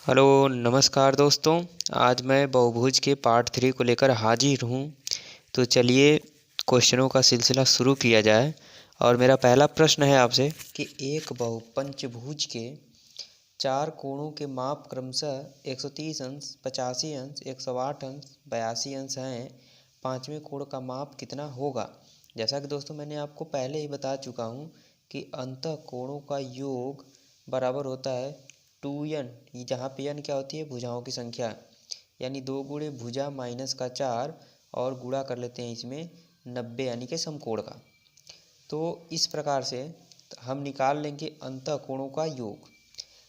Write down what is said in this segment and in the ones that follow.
Hello नमस्कार दोस्तों। आज मैं बहुभुज के पार्ट 3 को लेकर हाजिर हूँ। तो चलिए क्वेश्चनों का सिलसिला शुरू किया जाए। और मेरा पहला प्रश्न है आपसे कि एक बहुपंचभुज के चार कोणों के माप क्रमशः 130 अंश, 85 अंश, 108 अंश, 82 अंश हैं। पाँचवें कोण का माप कितना होगा। जैसा कि दोस्तों मैंने आपको पहले ही बता चुका हूँ कि अंतः कोणों का योग बराबर होता है 2n, जहाँ पे n क्या होती है, भुजाओं की संख्या, यानी 2 गुणे भुजा माइनस का 4 और गुणा कर लेते हैं इसमें 90 यानी कि समकोण का। तो इस प्रकार से हम निकाल लेंगे अंतः कोणों का योग।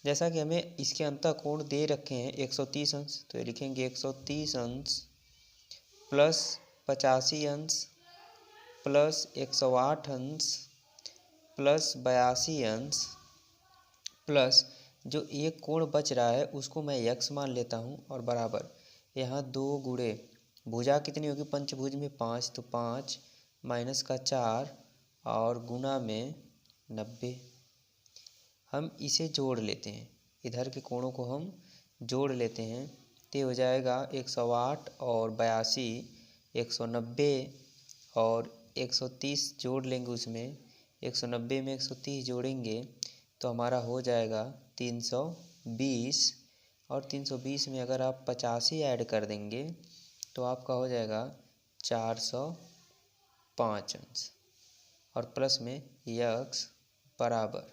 जैसा कि हमें इसके अंतः कोण दे रखे हैं 130 अंश, तो ये लिखेंगे 130 अंश प्लस 85 अंश प्लस 108 अंश प्लस 82 अंश प्लस जो एक कोण बच रहा है उसको मैं यक्स मान लेता हूँ और बराबर यहाँ 2 गुणे भुजा कितनी होगी पंचभुज में 5, तो 5 माइनस का 4 और गुणा में 90। हम इसे जोड़ लेते हैं, इधर के कोणों को हम जोड़ लेते हैं तो हो जाएगा 108 और 82 190 और 130 जोड़ लेंगे, उसमें 190 में 130 जोड़ेंगे तो हमारा हो जाएगा 320। और 320 में अगर आप 85 ऐड कर देंगे तो आपका हो जाएगा 405 अंश। और प्लस में यक्स बराबर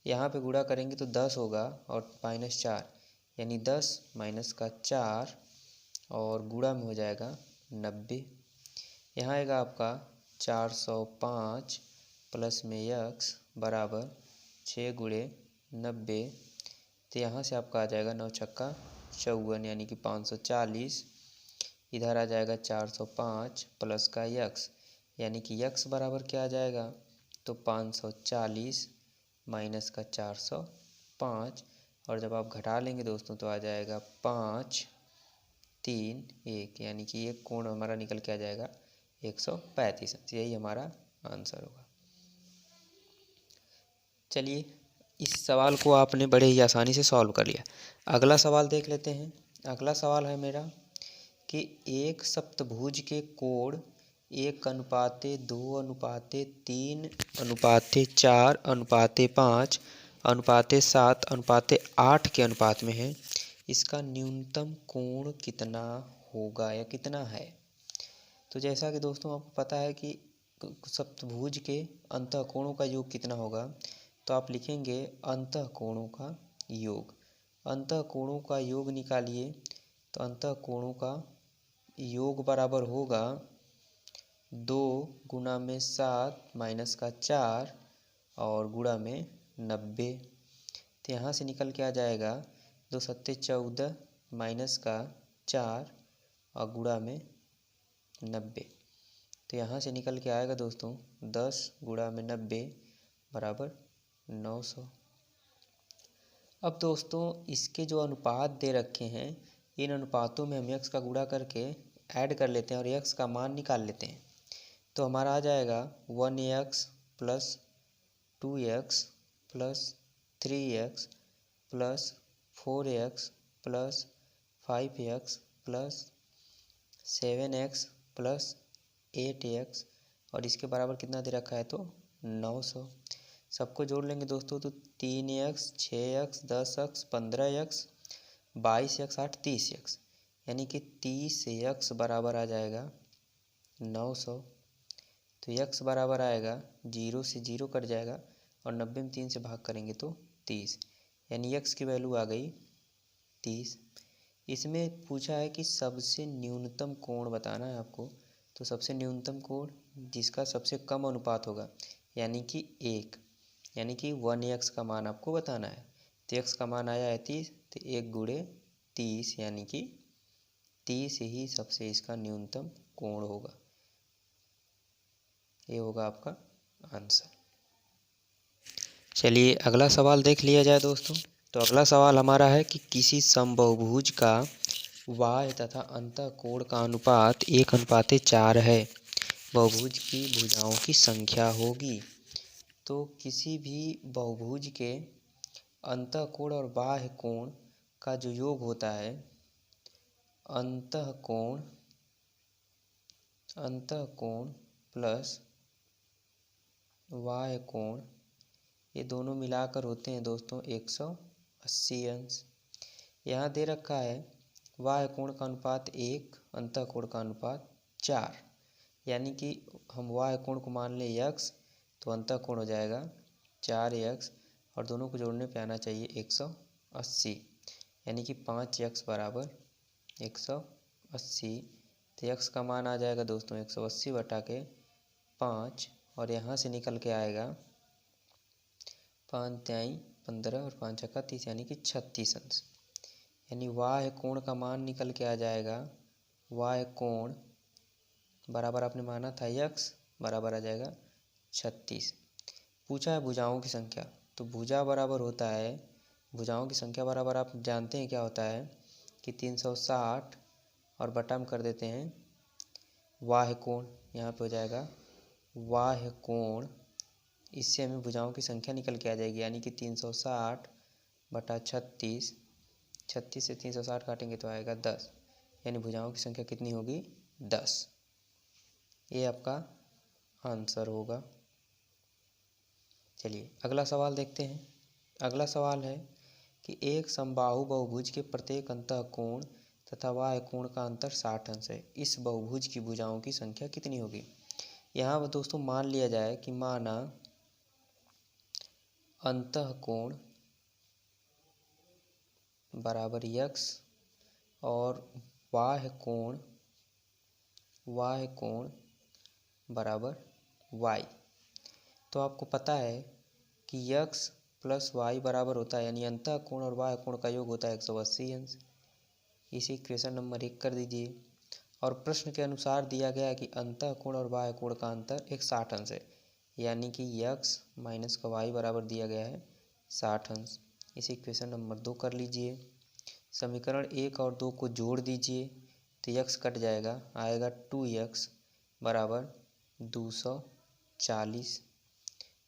यहाँ पे गुणा करेंगे तो 10 होगा और माइनस 4 यानी 10 माइनस का 4 और गुणा में हो जाएगा 90। यहाँ आएगा आपका 405 प्लस में यक्स बराबर 6 गुणे 90, तो यहाँ से आपका आ जाएगा 9 छक्का 54 यानी कि 540। इधर आ जाएगा 405 प्लस का यक्स यानी कि यक्स बराबर क्या आ जाएगा, तो 540 माइनस का 405, और जब आप घटा लेंगे दोस्तों तो आ जाएगा 5 3 1 यानी कि एक कोण हमारा निकल के आ जाएगा 135। यही हमारा आंसर होगा। चलिए इस सवाल को आपने बड़े ही आसानी से सॉल्व कर लिया। अगला सवाल देख लेते हैं। अगला सवाल है मेरा कि एक सप्तभुज के कोण 1:2:3:4:5:7:8 के अनुपात में है। इसका न्यूनतम कोण कितना होगा या कितना है। तो जैसा कि दोस्तों आपको पता है कि सप्तभुज के अंतः कोणों का योग कितना होगा, तो आप लिखेंगे अंतः कोणों का योग। अंतः कोणों का योग निकालिए तो अंतः कोणों का योग बराबर होगा 2 गुणा में 7 माइनस का 4 और गुणा में 90। तो यहाँ से निकल के आ जाएगा 2 सत्ते 14 माइनस का 4 और गुणा में 90। तो यहाँ से निकल के आएगा दोस्तों 10 गुणा में 90 बराबर 900। अब दोस्तों इसके जो अनुपात दे रखे हैं, इन अनुपातों में हम यक्स का गुणा करके ऐड कर लेते हैं और यक्स का मान निकाल लेते हैं। तो हमारा आ जाएगा 1x plus 2x plus 3x plus 4x plus 5x plus 7x plus 8x, और इसके बराबर कितना दे रखा है, तो 900। सबको जोड़ लेंगे दोस्तों तो 3x 6x 10x 15x 22x 8 30x यानी कि 30x बराबर आ जाएगा 900। तो x बराबर आएगा 0 से 0 कट जाएगा और 90 में 3 से भाग करेंगे तो 30, यानी x की वैल्यू आ गई 30। इसमें पूछा है कि सबसे न्यूनतम कोण बताना है आपको। तो सबसे न्यूनतम कोण जिसका सबसे कम अनुपात होगा यानी कि 1, यानी कि 1x का मान आपको बताना है। तो x का मान आया है 30, तो 1 गुणे 30 यानी कि 30 ही सबसे इसका न्यूनतम कोण होगा। ये होगा आपका आंसर। चलिए अगला सवाल देख लिया जाए दोस्तों। तो अगला सवाल हमारा है कि किसी समबाहुभुज का वाय तथा अंतः कोण का अनुपात 1:4 है। बहुभुज की भुजाओं की संख्या होगी। तो किसी भी बहुभुज के अंतः कोण और बाह्य कोण का जो योग होता है अंतःकोण प्लस बाह्य कोण, ये दोनों मिलाकर होते हैं दोस्तों 180 अंश। यहाँ दे रखा है बाह्य कोण का अनुपात 1, अंतःकोण का अनुपात 4, यानी कि हम बाह्य कोण को मान ले x तो अंतःकोण हो जाएगा 4x और दोनों को जोड़ने पे आना चाहिए 180, यानी कि 5x बराबर 180। तो x का मान आ जाएगा दोस्तों 180 बटा के 5 और यहाँ से निकल के आएगा 5 तिहाई 15 और 5 छक्का 30, यानी कि 36 अंश। यानी बाह्य कोण का मान निकल के आ जाएगा, बाह्य कोण बराबर आपने माना था x बराबर आ जाएगा 36। पूछा है भुजाओं की संख्या, तो भुजा बराबर होता है, भुजाओं की संख्या बराबर आप जानते हैं क्या होता है कि 360 और बटा में कर देते हैं बाह्य कोण, यहाँ पे हो जाएगा बाह्य कोण, इससे हमें भुजाओं की संख्या निकल के आ जाएगी, यानी कि 360 बटा 36, 36 से 360 काटेंगे तो आएगा 10, यानी भुजाओं की संख्या कितनी होगी 10। ये आपका आंसर होगा। चलिए अगला सवाल देखते हैं। अगला सवाल है कि एक समबाहु बहुभुज के प्रत्येक अंतःकोण तथा बाह्य कोण का अंतर 60 अंश है, इस बहुभुज की भुजाओं की संख्या कितनी होगी। यहाँ दोस्तों मान लिया जाए कि माना अंतःकोण बराबर x और बाह्य कोण बराबर y। तो आपको पता है कि x प्लस y बराबर होता है, यानी अंतःकोण और बाह्य कोण का योग होता है 180 अंश। इसी इक्वेशन नंबर 1 कर दीजिए। और प्रश्न के अनुसार दिया गया है कि अंतःकोण और बाह्य कोण का अंतर 60 अंश है, यानी कि x माइनस का y बराबर दिया गया है 60 अंश। इसी इक्वेशन नंबर 2 कर लीजिए। समीकरण 1 और 2 को जोड़ दीजिए तो x कट जाएगा, आएगा 2x बराबर 240।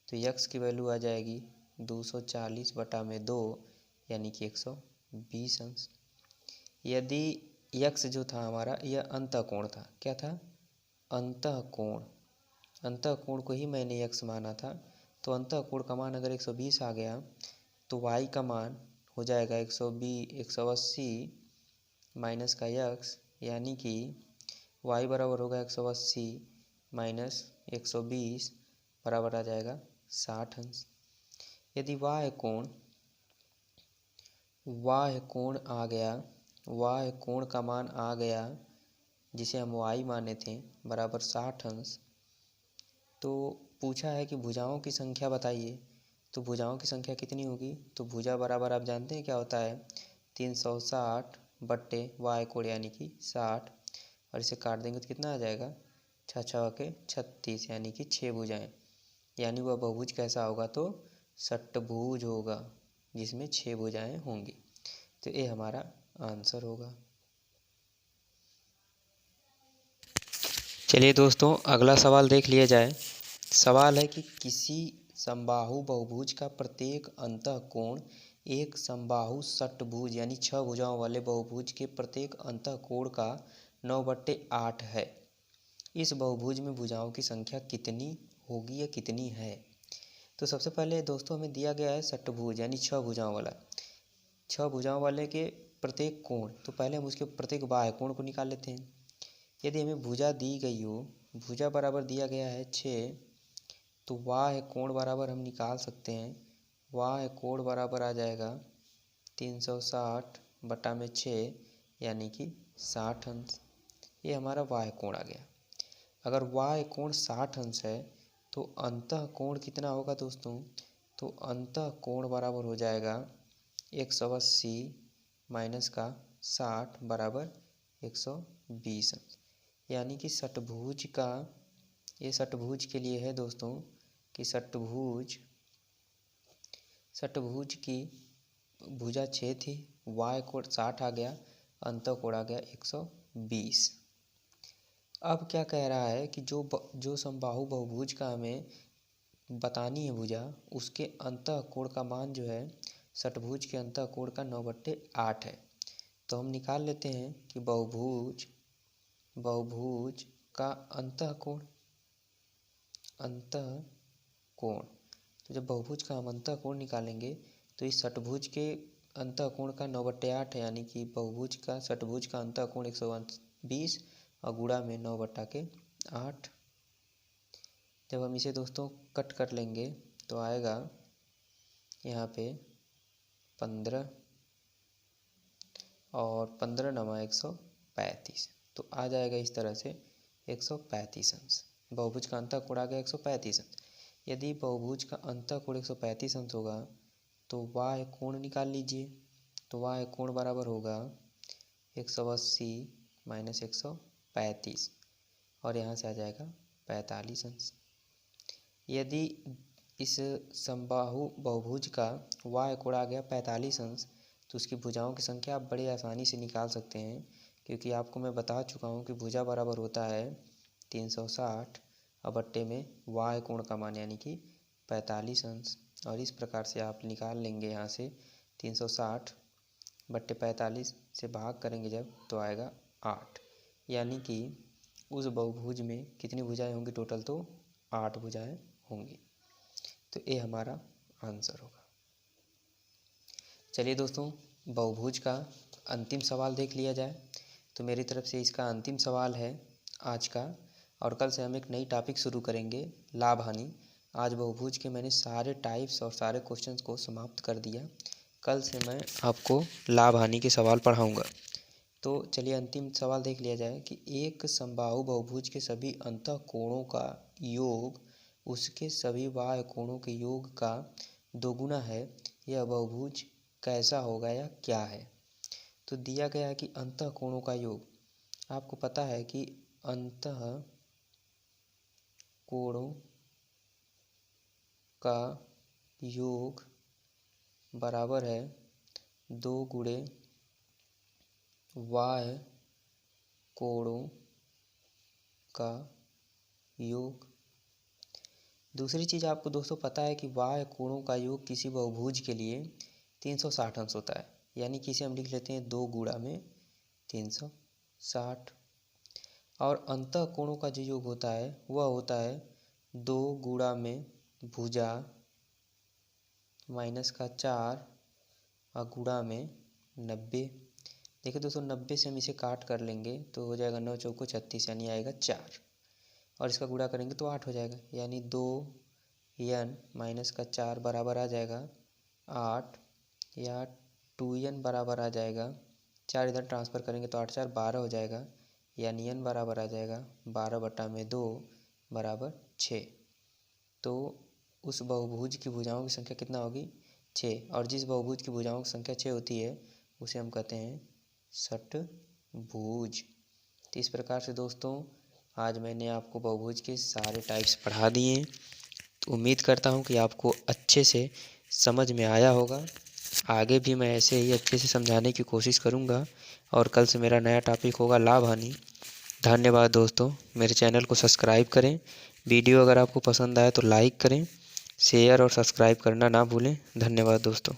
तो x की वैल्यू आ जाएगी 240 बटा में 2, यानी कि 120 अंश। यदि x जो था हमारा यह अंतःकोण था, क्या था अंतःकोण, अंतःकोण को ही मैंने x माना था, तो अंतःकोण का मान अगर 120 आ गया तो y का मान हो जाएगा 180 माइनस का x, यानी कि y बराबर होगा 180 माइनस 120 बराबर आ जाएगा 60 अंश। यदि बाह्य कोण आ गया, बाह्य कोण का मान आ गया जिसे हम y माने थे बराबर 60 अंश, तो पूछा है कि भुजाओं की संख्या बताइए। तो भुजाओं की संख्या कितनी होगी, तो भुजा बराबर आप जानते हैं क्या होता है 360 बट्टे y कोण यानी कि 60, और इसे काट देंगे तो कितना आ जाएगा 6 6 के 36, यानी कि 6 भुजाएं। यानी वह बहुभुज कैसा होगा, तो षट्भुज होगा जिसमें 6 भुजाएं होंगी। तो ये हमारा आंसर होगा। चलिए दोस्तों अगला सवाल देख लिया जाए। सवाल है कि किसी समबाहु बहुभुज का प्रत्येक अंतःकोण एक समबाहु षट्भुज यानी 6 भुजाओं वाले बहुभुज के प्रत्येक अंतःकोण का 9/8 है। इस बहुभुज में भुजाओं की संख्या कितनी होगी या कितनी है। तो सबसे पहले दोस्तों हमें दिया गया है षट्भुज यानी 6 भुजाओं वाला, 6 भुजाओं वाले के प्रत्येक कोण, तो पहले हम उसके प्रत्येक बाह्य कोण को निकाल लेते हैं। यदि हमें भुजा दी गई हो, भुजा बराबर दिया गया है 6, तो बाह्य कोण बराबर हम निकाल सकते हैं, बाह्य कोण बराबर आ जाएगा 360 बटा में 6, यानी कि 60 अंश। ये हमारा बाह्य कोण आ गया। अगर बाह्य कोण 60 अंश है तो अंतःकोण कितना होगा दोस्तों, तो अंतःकोण बराबर हो जाएगा 180 माइनस का 60 बराबर 120 अंश। यानी कि षट्भुज का, ये षट्भुज के लिए है दोस्तों कि षट्भुज की भुजा 6 थी, बाह्य कोण 60 आ गया, अंतःकोण आ गया 120। अब क्या कह रहा है कि जो समबाहु बहुभुज का हमें बतानी है भुजा, उसके अंतःकोण का मान जो है षटभुज के अंतःकोण का 9/8 है। तो हम निकाल लेते हैं कि बहुभुज का अंतःकोण तो जब बहुभुज का हम अंतःकोण निकालेंगे तो इस षटभुज के अंतःकोण का 9/8 है, यानी कि षटभुज का अंतःकोण 120 और गुणा में 9/8। जब हम इसे दोस्तों कट कर लेंगे तो आएगा यहाँ पे 15 और 15 × 135, तो आ जाएगा इस तरह से 135 अंश। बहुभुज का अंतःकोण आ गया 135 अंश। यदि बहुभुज का अंतःकोण 135 अंश होगा तो बाह्य कोण निकाल लीजिए। तो बाह्य कोण बराबर होगा 180 - 135 और यहाँ से आ जाएगा 45 अंश। यदि इस समबाहु बहुभुज का बाह्य कोण आ गया 45 अंश तो उसकी भुजाओं की संख्या आप बड़े आसानी से निकाल सकते हैं, क्योंकि आपको मैं बता चुका हूँ कि भुजा बराबर होता है 360 और बट्टे में बाह्य कोण का मान यानी कि 45 अंश। और इस प्रकार से आप निकाल लेंगे यहाँ से 360 बट्टे 45 से भाग करेंगे जब तो आएगा 8, यानी कि उस बहुभुज में कितनी भुजाएं होंगी टोटल, तो 8 भुजाएं होंगी। तो ये हमारा आंसर होगा। चलिए दोस्तों, बहुभुज का अंतिम सवाल देख लिया जाए। तो मेरी तरफ से इसका अंतिम सवाल है आज का, और कल से हम एक नई टॉपिक शुरू करेंगे, लाभ हानि। आज बहुभुज के मैंने सारे टाइप्स और सारे क्वेश्चंस को समाप्त कर दिया। कल से मैं आपको लाभ हानि के सवाल पढ़ाऊँगा। तो चलिए अंतिम सवाल देख लिया जाए कि एक समबाहु बहुभुज के सभी अंतःकोणों का योग उसके सभी बाह्य कोणों के योग का दोगुना है, यह बहुभुज कैसा होगा या क्या है। तो दिया गया है कि अंतःकोणों का योग, आपको पता है कि अंतःकोणों का योग बराबर है 2 गुणे बाह्य कोणों का योग। दूसरी चीज़ आपको दोस्तों पता है कि बाह्य कोणों का योग किसी बहुभुज के लिए 360 अंश होता है, यानी कि इसे हम लिख लेते हैं 2 गुणा में 360। और अंतःकोणों का जो योग होता है वह होता है 2 गुणा में भुजा -4 और गुणा में 90। देखिए दोस्तों, 90 से हम इसे काट कर लेंगे तो हो जाएगा 9 चौको 36, यानी आएगा 4, और इसका गुणा करेंगे तो 8 हो जाएगा, यानी 2n - 4 बराबर आ जाएगा 8, या 2n बराबर आ जाएगा 4, इधर ट्रांसफ़र करेंगे तो 8 4 12 हो जाएगा, यानी n बराबर आ जाएगा 12/2 बराबर 6। तो उस बहुभुज की भुजाओं की संख्या कितना होगी, 6, और जिस बहुभुज की भुजाओं की संख्या 6 होती है उसे हम कहते हैं षटभुज। तो इस प्रकार से दोस्तों आज मैंने आपको बहुभुज के सारे टाइप्स पढ़ा दिए। तो उम्मीद करता हूँ कि आपको अच्छे से समझ में आया होगा। आगे भी मैं ऐसे ही अच्छे से समझाने की कोशिश करूँगा, और कल से मेरा नया टॉपिक होगा लाभ हानि। धन्यवाद दोस्तों, मेरे चैनल को सब्सक्राइब करें। वीडियो अगर आपको पसंद आए तो लाइक करें, शेयर और सब्सक्राइब करना ना भूलें। धन्यवाद दोस्तों।